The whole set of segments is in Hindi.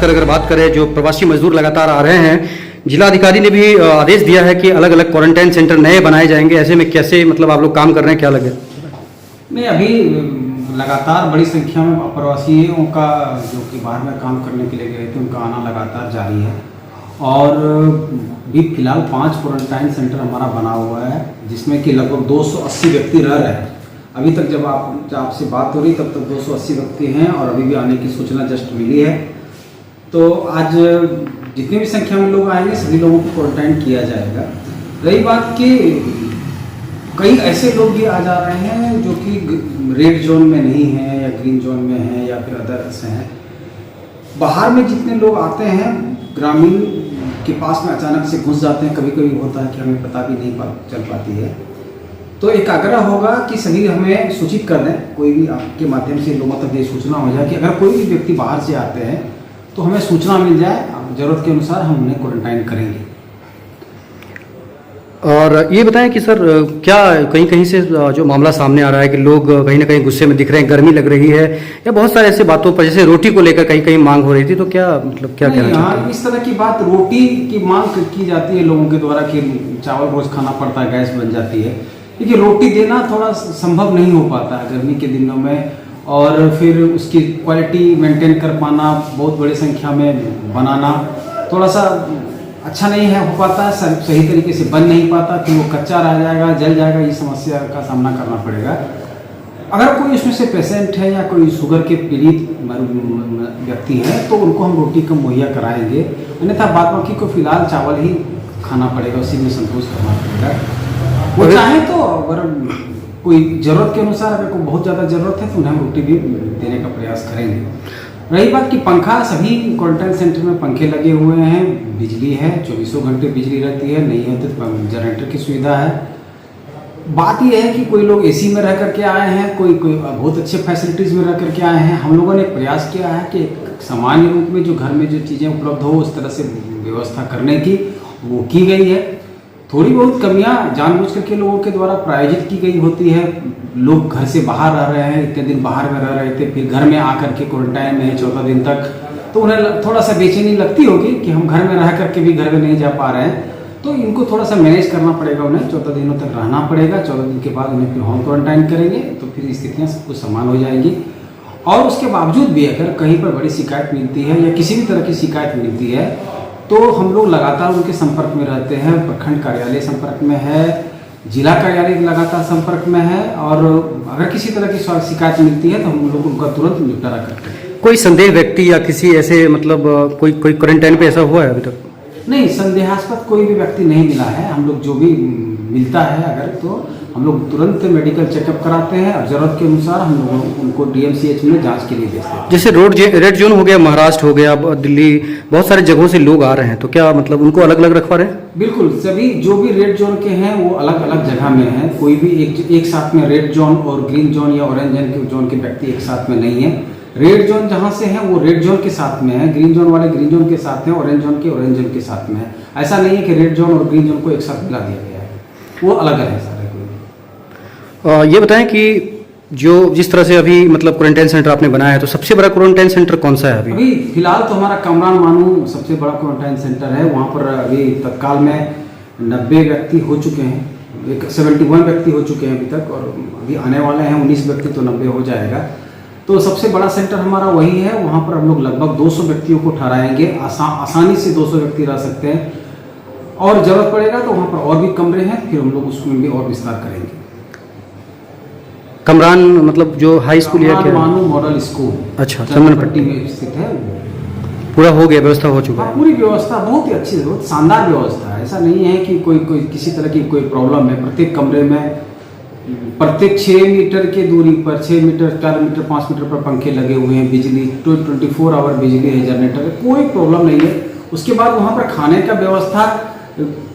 अगर बात करें जो प्रवासी मजदूर लगातार आ रहे हैं, जिलाधिकारी ने भी आदेश दिया है कि अलग अलग क्वारंटाइन सेंटर नए बनाए जाएंगे। ऐसे में कैसे मतलब आप लोग काम कर रहे हैं, क्या लगे? नहीं, अभी लगातार बड़ी संख्या में प्रवासियों का जो कि बाहर में काम करने के लिए गए थे उनका आना लगातार जारी है। और भी फिलहाल 5 क्वारंटाइन सेंटर हमारा बना हुआ है, जिसमें कि लगभग 280 व्यक्ति रह रहे हैं। अभी तक जब आपसे बात हो रही तब तक 280 व्यक्ति हैं और अभी भी आने की सूचना जस्ट मिली है। तो आज जितनी भी संख्या में लोग आएंगे सभी लोगों को क्वारंटाइन किया जाएगा। रही बात कि कई ऐसे लोग भी आ जा रहे हैं जो कि रेड जोन में नहीं हैं या ग्रीन जोन में हैं या फिर अदर्स हैं। बाहर में जितने लोग आते हैं ग्रामीण के पास में अचानक से घुस जाते हैं, कभी कभी होता है कि हमें पता भी नहीं चल पाती है। तो एक आग्रह होगा कि सभी हमें सूचित कर दें, कोई भी आपके माध्यम से लोगों तक ये सूचना हो जाए कि अगर कोई भी व्यक्ति बाहर से आते हैं तो हमें सूचना मिल जाए, ज़रूरत के अनुसार हम उन्हें क्वारंटाइन करेंगे। और ये बताएं कि सर क्या कहीं कहीं से जो मामला सामने आ रहा है कि लोग कहीं ना कहीं गुस्से में दिख रहे हैं, गर्मी लग रही है या बहुत सारे ऐसे बातों पर, जैसे रोटी को लेकर कहीं कहीं मांग हो रही थी, तो क्या मतलब क्या कहना चाहते हैं? इस तरह की बात, रोटी की मांग की जाती है लोगों के द्वारा कि चावल रोज खाना पड़ता है, गैस बन जाती है। देखिए, रोटी देना थोड़ा संभव नहीं हो पाता है गर्मी के दिनों में, और फिर उसकी क्वालिटी मेंटेन कर पाना, बहुत बड़ी संख्या में बनाना थोड़ा सा अच्छा नहीं है हो पाता है, सही तरीके से बन नहीं पाता, फिर वो कच्चा रह जाएगा, जल जाएगा। ये समस्या का सामना करना पड़ेगा। अगर कोई उसमें से पेशेंट है या कोई शुगर के पीड़ित व्यक्ति है तो उनको हम रोटी कम मुहैया कराएंगे, अन्यथा बाद बाकी को फिलहाल चावल ही खाना पड़ेगा, उसी में संतोष करना पड़ेगा। वो चाहे तो अगर कोई ज़रूरत के अनुसार अगर कोई बहुत ज़्यादा ज़रूरत है तो उन्हें हम रोटी भी देने का प्रयास करेंगे। रही बात कि पंखा, सभी क्वारंटाइन सेंटर में पंखे लगे हुए हैं, बिजली है, 24 घंटे बिजली रहती है, नहीं है तो जनरेटर की सुविधा है। बात यह है कि कोई लोग एसी में रह करके आए हैं, कोई बहुत अच्छे फैसिलिटीज़ में रह करके आए हैं। हम लोगों ने प्रयास किया है कि सामान्य रूप में जो घर में जो चीज़ें उपलब्ध हो उस तरह से व्यवस्था करने की वो की गई है। थोड़ी बहुत कमियां जानबूझ करके लोगों के द्वारा प्रायोजित की गई होती है। लोग घर से बाहर रह रहे हैं, इतने दिन बाहर में रह रहे थे, फिर घर में आकर के क्वारंटाइन में है 14 दिन तक, तो उन्हें थोड़ा सा बेचैनी लगती होगी कि हम घर में रह करके भी घर में नहीं जा पा रहे हैं। तो इनको थोड़ा सा मैनेज करना पड़ेगा, उन्हें 14 दिनों तक रहना पड़ेगा। 14 दिन के बाद उन्हें फिर होम क्वारंटाइन करेंगे तो फिर स्थितियाँ सब कुछ समान हो जाएंगी। और उसके बावजूद भी अगर कहीं पर बड़ी शिकायत मिलती है या किसी भी तरह की शिकायत मिलती है तो हम लोग लगातार उनके संपर्क में रहते हैं। प्रखंड कार्यालय संपर्क में है, जिला कार्यालय लगातार संपर्क में है, और अगर किसी तरह की शिकायत मिलती है तो हम लोग उनका तुरंत निपटारा करते हैं। कोई संदेह व्यक्ति या किसी ऐसे मतलब कोई क्वारंटाइन पे ऐसा हुआ है अभी तक? नहीं, संदेहास्पद कोई भी व्यक्ति नहीं मिला है। हम लोग जो भी मिलता है अगर तो हम लोग तुरंत मेडिकल चेकअप कराते हैं और ज़रूरत के अनुसार हम लोग उनको DMCH में जांच के लिए भेजते हैं। जैसे रेड जोन हो गया, महाराष्ट्र हो गया, दिल्ली, बहुत सारे जगहों से लोग आ रहे हैं, तो क्या मतलब उनको अलग अलग रखवा रहे हैं? बिल्कुल, सभी जो भी रेड जोन के हैं वो अलग अलग जगह में हैं। कोई भी एक साथ में रेड जोन और ग्रीन जोन या ऑरेंज जोन के व्यक्ति एक साथ में नहीं है। रेड जोन जहाँ से है वो रेड जोन के साथ में है, ग्रीन जोन वाले ग्रीन जोन के साथ हैं, ऑरेंज जोन के ऑरेंज जोन के साथ में है। ऐसा नहीं है कि रेड जोन और ग्रीन जोन को एक साथ मिला दिया गया है, वो अलग अलग है सारे। ये बताएं कि जो जिस तरह से अभी मतलब क्वारंटाइन सेंटर आपने बनाया है, तो सबसे बड़ा क्वारंटाइन सेंटर कौन सा है अभी? फिलहाल तो हमारा कमरान मानू सबसे बड़ा क्वारंटाइन सेंटर है। वहाँ पर अभी तत्काल में 90 व्यक्ति हो चुके हैं, 71 व्यक्ति हो चुके हैं अभी तक, और अभी आने वाले हैं 19 व्यक्ति, तो 90 हो जाएगा। तो सबसे बड़ा सेंटर हमारा वही है। वहाँ पर हम लोग लगभग 200 व्यक्तियों को ठहराएंगे, आसानी से 200 व्यक्ति रह सकते हैं, और ज़रूरत पड़ेगा तो वहाँ पर और भी कमरे हैं, फिर हम लोग उसमें भी और विस्तार करेंगे। कमरान मतलब जो हाई स्कूल या क्या? मानू मॉडल स्कूल, अच्छा, चंदनपट्टी में स्थित है। पूरा हो गया, व्यवस्था हो चुका है? पूरी व्यवस्था बहुत ही अच्छी, बहुत शानदार व्यवस्था है। ऐसा नहीं है कि कोई किसी तरह की कोई प्रॉब्लम है। प्रत्येक कमरे में प्रत्येक 6 मीटर की दूरी पर 6 मीटर, 4 मीटर, 5 मीटर पर पंखे लगे हुए हैं, बिजली 24 आवर बिजली है, जनरेटर है, कोई प्रॉब्लम नहीं है। उसके बाद वहाँ पर खाने का व्यवस्था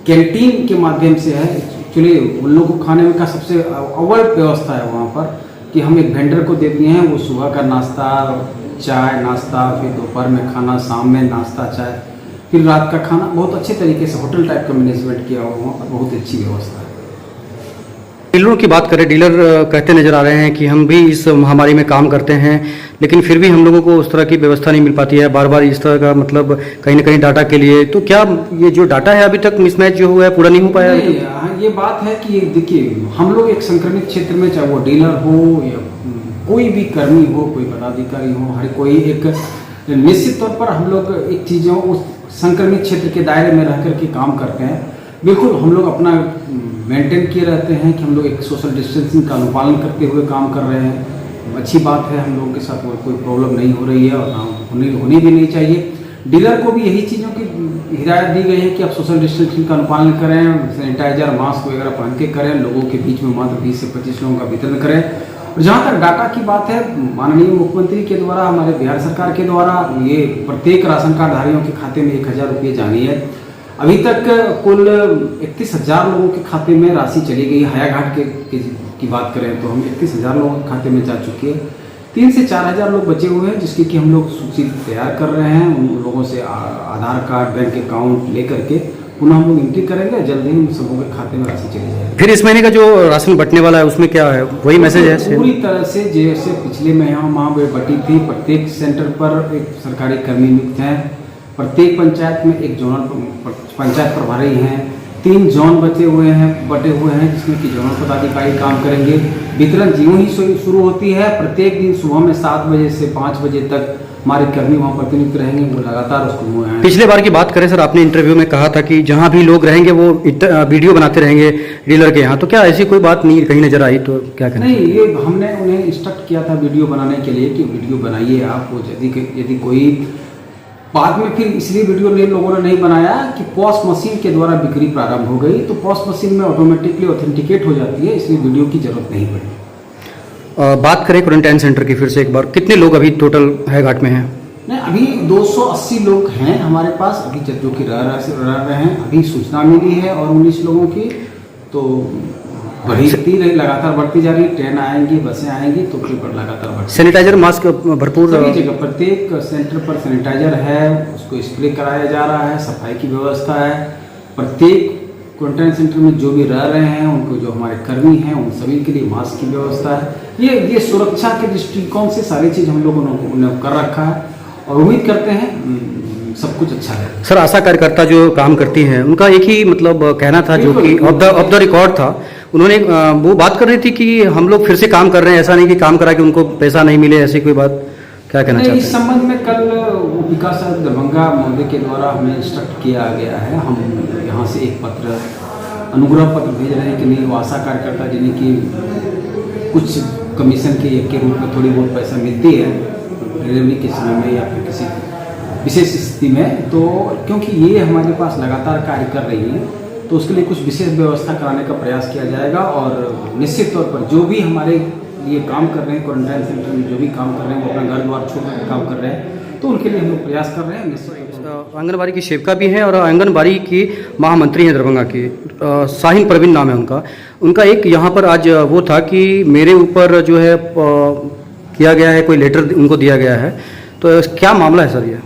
कैंटीन के माध्यम से है। एक्चुअली उन लोगों को खाने का सबसे अव्वल व्यवस्था है वहाँ पर कि हम एक वेंडर को दे दिए हैं, वो सुबह का नाश्ता, चाय नाश्ता, फिर दोपहर में खाना, शाम में नाश्ता चाय, फिर रात का खाना, बहुत अच्छे तरीके से होटल टाइप का मैनेजमेंट किया हुआ, वहाँ पर बहुत अच्छी व्यवस्था है। डीलरों की बात करें, डीलर कहते नजर आ रहे हैं कि हम भी इस महामारी में काम करते हैं, लेकिन फिर भी हम लोगों को उस तरह की व्यवस्था नहीं मिल पाती है, बार बार इस तरह का मतलब कहीं ना कहीं डाटा के लिए। तो क्या ये जो डाटा है अभी तक मिसमैच जो हुआ है पूरा नहीं हो पाया नहीं, ये बात है कि देखिए हम लोग एक संक्रमित क्षेत्र में, चाहे वो डीलर हो या कोई भी कर्मी हो, कोई पदाधिकारी हो, हर कोई एक निश्चित तौर पर हम लोग एक चीज़ों उस संक्रमित क्षेत्र के दायरे में रह करके काम करते हैं। बिल्कुल हम लोग अपना मेंटेन किए रहते हैं कि हम लोग एक सोशल डिस्टेंसिंग का अनुपालन करते हुए काम कर रहे हैं। अच्छी बात है, हम लोगों के साथ कोई प्रॉब्लम नहीं हो रही है और होनी भी नहीं चाहिए। डीलर को भी यही चीज़ों की हिदायत दी गई है कि आप सोशल डिस्टेंसिंग का अनुपालन करें, सैनिटाइजर मास्क वगैरह पहन के करें, लोगों के बीच में मात्र 20 से 25 लोगों का वितरण करें। और जहाँ तक डाटा की बात है, माननीय मुख्यमंत्री के द्वारा, हमारे बिहार सरकार के द्वारा ये प्रत्येक राशन कार्डधारियों के खाते में 1,000 रुपये जानी है। अभी तक कुल 31,000 लोगों के खाते में राशि चली गई। हायाघाट की बात करें तो हम 31,000 लोगों के खाते में जा चुकी है। 3 से 4,000 लोग बचे हुए हैं जिसकी कि हम लोग सूची तैयार कर रहे हैं। उन लोगों से आधार कार्ड, बैंक अकाउंट लेकर के पुनः हम लोग एंट्री करेंगे, जल्द ही उन सबों के खाते में राशि चली जाएगी। फिर इस महीने का जो राशन बंटने वाला है उसमें क्या है, वही मैसेज है? पूरी तरह से जैसे पिछले महीना बटी थी, प्रत्येक सेंटर पर एक सरकारी कर्मी नियुक्त हैं, प्रत्येक पंचायत में एक जोनल पंचायत प्रभारी हैं, 3 जोन बटे हुए हैं जिसमें कि जोनल पदाधिकारी काम करेंगे। वितरण ज्यों ही शुरू होती है, प्रत्येक दिन सुबह में 7 बजे से 5 बजे तक हमारे कर्मी वहाँ प्रतिनियुक्त रहेंगे, वो लगातार उसको पिछले बार की बात करें सर, आपने इंटरव्यू में कहा था कि जहाँ भी लोग रहेंगे वो वीडियो बनाते रहेंगे डीलर के यहाँ, तो क्या ऐसी कोई बात नहीं कहीं नजर आई? तो क्या कहना? नहीं, ये हमने उन्हें इंस्ट्रक्ट किया था वीडियो बनाने के लिए कि वीडियो बनाइए आप। यदि कोई बाद में फिर इसलिए वीडियो लोगों ने नहीं बनाया कि पॉस मशीन के द्वारा बिक्री प्रारंभ हो गई, तो पॉस मशीन में ऑटोमेटिकली ऑथेंटिकेट हो जाती है, इसलिए वीडियो की जरूरत नहीं पड़ी। बात करें क्वारंटाइन सेंटर की फिर से एक बार, कितने लोग अभी टोटल हायाघाट में हैं? नहीं, अभी 280 लोग हैं हमारे पास अभी जो कि रह रहे हैं। अभी सूचना मिली है और 19 लोगों की, तो बढ़ती रही, लगातार बढ़ती जा रही। ट्रेन आएंगी, बसें आएंगी, तो फिर लगातार बढ़ती। सैनिटाइजर मास्क भरपूर सभी जगह प्रत्येक सेंटर पर सैनिटाइजर है, उसको स्प्रे कराया जा रहा है, सफाई की व्यवस्था है। प्रत्येक क्वारंटाइन सेंटर में जो भी रह रहे हैं, उनको जो हमारे कर्मी हैं, उन सभी के लिए मास्क की व्यवस्था है। ये सुरक्षा के दृष्टिकोण से सारी चीज़ हम लोगों ने कर रखा है और उम्मीद करते हैं सब कुछ अच्छा है। सर, आशा कार्यकर्ता जो काम करती हैं उनका एक ही मतलब कहना था, जो कि ऑफ द रिकॉर्ड था, उन्होंने वो बात कर रही थी कि हम लोग फिर से काम कर रहे हैं, ऐसा नहीं कि काम करा कि उनको पैसा नहीं मिले, ऐसी कोई बात। क्या कहना चाहते हैं इस संबंध में? कल विकास दरभंगा महोदय के द्वारा हमें इंस्ट्रक्ट किया गया है। हम यहाँ से एक पत्र, अनुग्रह पत्र भेज रहे हैं कि नहीं, वो आशा कार्यकर्ता जिन्हें कि कुछ कमीशन के रूप में थोड़ी बहुत पैसा मिलती है डिलीवरी के समय में या फिर किसी विशेष स्थिति में, तो क्योंकि ये हमारे पास लगातार कार्य कर रही हैं, तो उसके लिए कुछ विशेष व्यवस्था कराने का प्रयास किया जाएगा। और निश्चित तौर पर जो भी हमारे ये काम कर रहे हैं, क्वारंटाइन सेंटर में जो भी काम कर रहे हैं, वो अपना घर द्वार छोड़ कर काम कर रहे हैं, तो उनके लिए हम लोग प्रयास कर रहे हैं। निश्चित आंगनबाड़ी की सेविका भी हैं और आंगनबाड़ी की महामंत्री हैं दरभंगा की, शाहीन परवीन नाम है उनका एक यहाँ पर आज वो था कि मेरे ऊपर जो है किया गया है, कोई लेटर उनको दिया गया है, तो क्या मामला है सर? ये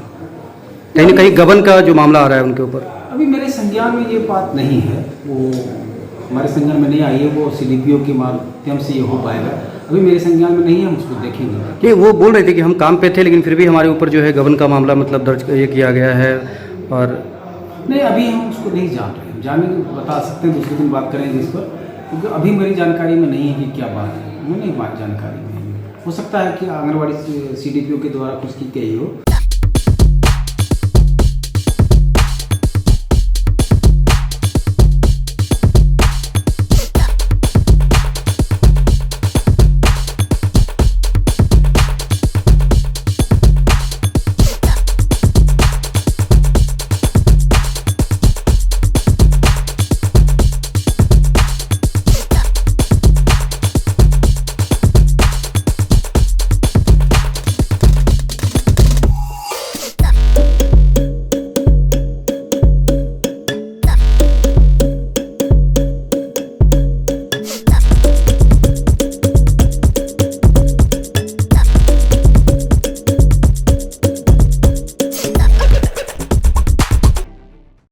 कहीं ना कहीं गबन का जो मामला आ रहा है उनके ऊपर। अभी मेरे संज्ञान में ये बात नहीं है, वो हमारे संज्ञान में नहीं आई है, वो CDPO के माध्यम से ये हो पाएगा। अभी मेरे संज्ञान में नहीं है, हम उसको देखेंगे। ये वो बोल रहे थे कि हम काम पे थे, लेकिन फिर भी हमारे ऊपर जो है गबन का मामला मतलब दर्ज ये किया गया है। और नहीं, अभी हम उसको नहीं जान रहे हैं, जानेंगे बता सकते हैं, दूसरे दिन बात करेंगे इस पर, क्योंकि अभी मेरी जानकारी में नहीं है कि क्या बात है, मैं नहीं जानकारी में। हो सकता है कि आंगनबाड़ी CDPO के द्वारा कुछ की गई हो,